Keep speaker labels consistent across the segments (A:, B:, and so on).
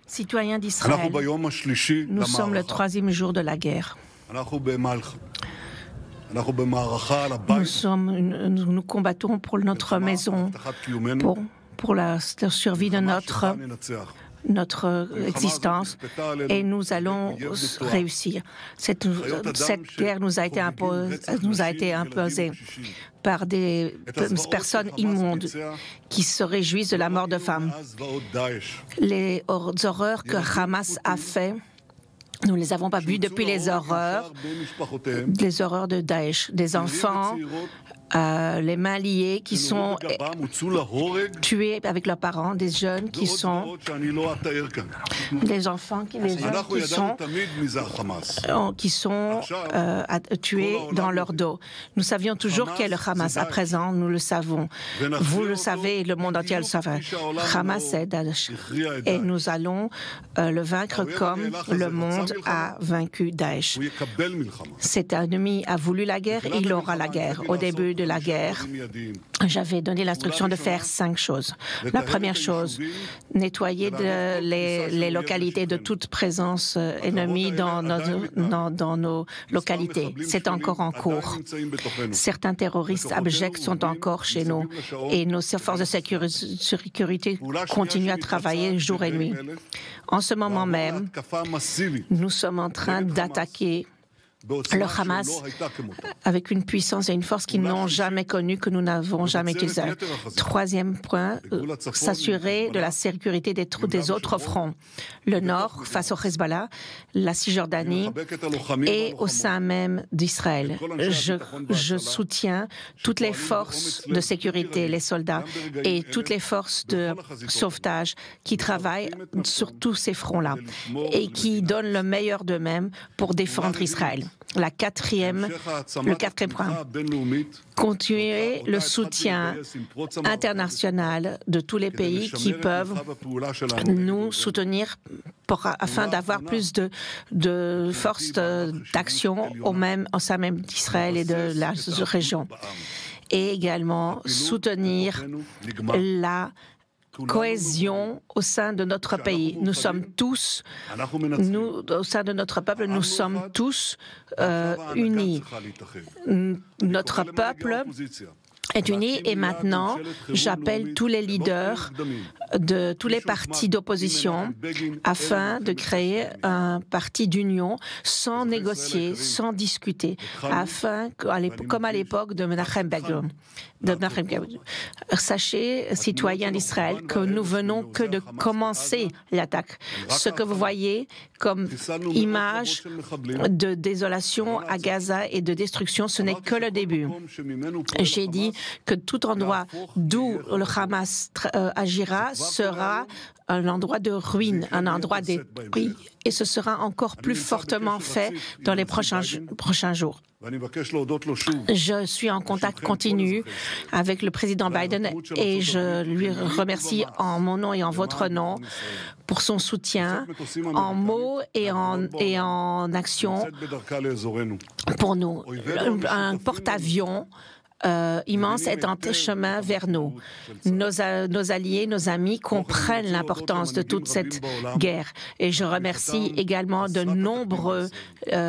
A: Citoyens d'Israël, nous sommes le troisième jour de la guerre. Nous combattons pour notre maison, pour la survie de notre existence, et nous allons réussir. Cette guerre nous a été imposée par des personnes immondes qui se réjouissent de la mort de femmes. Les horreurs que Hamas a fait, nous ne les avons pas vues depuis les horreurs de Daesh, des enfants, les mains liées qui sont tués avec leurs parents, des jeunes qui sont des enfants qui sont tués dans leur dos. Nous savions toujours qu'est le Hamas. À présent, nous le savons. Vous le savez, le monde entier le savait. Hamas est Daesh. Et nous allons le vaincre comme le monde a vaincu Daesh. Cet ennemi a voulu la guerre, il aura la guerre. Au début de la guerre, j'avais donné l'instruction de faire 5 choses. La première chose, nettoyer les localités de toute présence ennemie dans nos localités. C'est encore en cours. Certains terroristes abjects sont encore chez nous et nos forces de sécurité continuent à travailler jour et nuit. En ce moment même, nous sommes en train d'attaquer le Hamas avec une puissance et une force qu'ils n'ont jamais connue, que nous n'avons jamais utilisée. Troisième point, s'assurer de la sécurité des autres fronts. Le Nord, face au Hezbollah, la Cisjordanie et au sein même d'Israël. Je soutiens toutes les forces de sécurité, les soldats et toutes les forces de sauvetage qui travaillent sur tous ces fronts-là et qui donnent le meilleur d'eux-mêmes pour défendre Israël. Le quatrième point, continuer le soutien international de tous les pays qui peuvent nous soutenir afin d'avoir plus de force d'action au sein même d'Israël et de la région. Et également soutenir la cohésion au sein de notre pays. Nous sommes tous, au sein de notre peuple, nous sommes tous unis. Notre peuple est uni et maintenant, j'appelle tous les leaders de tous les partis d'opposition afin de créer un parti d'union sans négocier, sans discuter, afin, comme à l'époque de Menachem Begin. Sachez, citoyens d'Israël, que nous venons que de commencer l'attaque. Ce que vous voyez comme image de désolation à Gaza et de destruction, ce n'est que le début. J'ai dit que tout endroit d'où le Hamas agira sera un endroit de ruine, un endroit détruit, et ce sera encore plus fortement fait dans les prochains jours. Je suis en contact continu avec le président Biden et je lui remercie en mon nom et en votre nom pour son soutien en mots et en action pour nous. Un porte-avions immense est en chemin vers nous. Nos alliés, nos amis comprennent l'importance de toute cette guerre. Et je remercie également de nombreux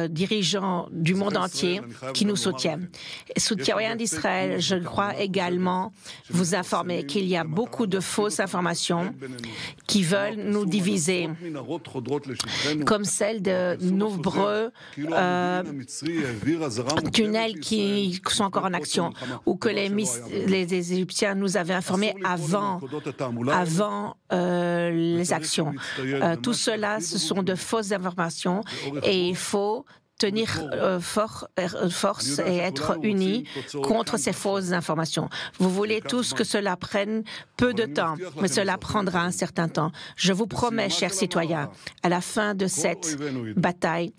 A: dirigeants du monde entier qui nous soutiennent. Citoyens d'Israël, je crois également vous informer qu'il y a beaucoup de fausses informations qui veulent nous diviser, comme celle de nombreux tunnels qui sont encore en action, ou que les Égyptiens nous avaient informés avant les actions. Tout cela, ce sont de fausses informations et il faut tenir force et être unis contre ces fausses informations. Vous voulez tous que cela prenne peu de temps, mais cela prendra un certain temps. Je vous promets, chers citoyens, à la fin de cette bataille,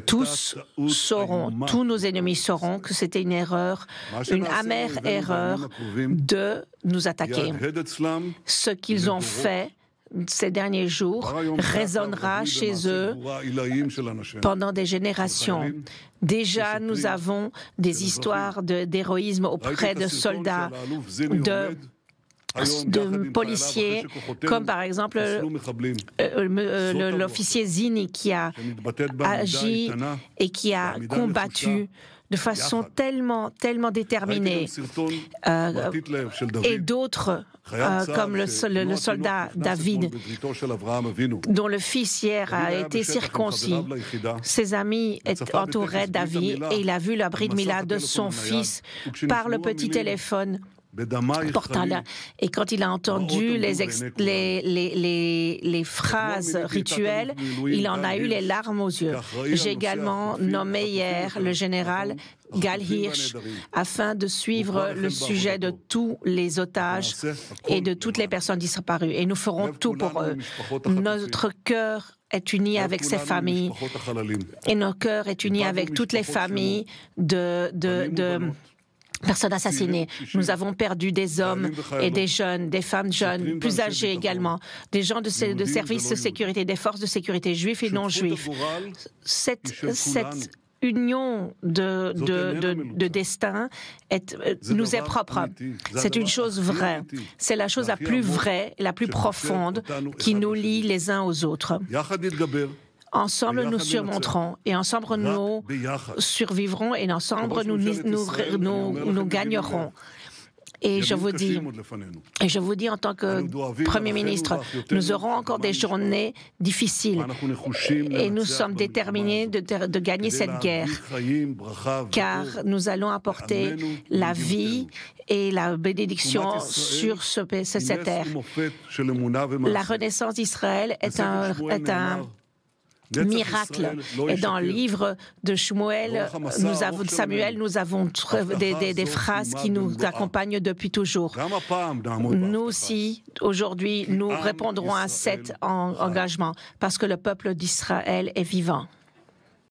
A: tous nos ennemis sauront que c'était une erreur, une amère erreur de nous attaquer. Ce qu'ils ont fait ces derniers jours résonnera chez eux pendant des générations. Déjà, nous avons des histoires d'héroïsme auprès de soldats, de policiers, comme par exemple l'officier Zini qui a agi et qui a combattu de façon tellement déterminée, et d'autres comme le soldat David, dont le fils hier a été circoncis. Ses amis entouraient David et il a vu la brit mila de son fils par le petit téléphone portable. Et quand il a entendu les phrases rituelles, il en a eu les larmes aux yeux. J'ai également nommé hier le général Gal Hirsch afin de suivre le sujet de tous les otages et de toutes les personnes disparues. Et nous ferons tout pour eux. Notre cœur est uni avec ces familles et notre cœur est uni avec toutes les familles de personnes assassinées. Nous avons perdu des hommes et des jeunes, des femmes jeunes, plus âgées également, des gens de services de sécurité, des forces de sécurité, juifs et non juifs. Cette union de destin nous est propre. C'est une chose vraie. C'est la chose la plus vraie, la plus profonde qui nous lie les uns aux autres. Ensemble, nous surmonterons, et ensemble, nous survivrons, et ensemble, nous gagnerons. Et je vous dis en tant que Premier ministre, nous aurons encore des journées difficiles et nous sommes déterminés de gagner cette guerre, car nous allons apporter la vie et la bénédiction sur cette terre. La renaissance d'Israël est un miracle. Et dans le livre de Samuel, nous avons des phrases qui nous accompagnent depuis toujours. Nous aussi, aujourd'hui, nous répondrons à cet engagement parce que le peuple d'Israël est vivant.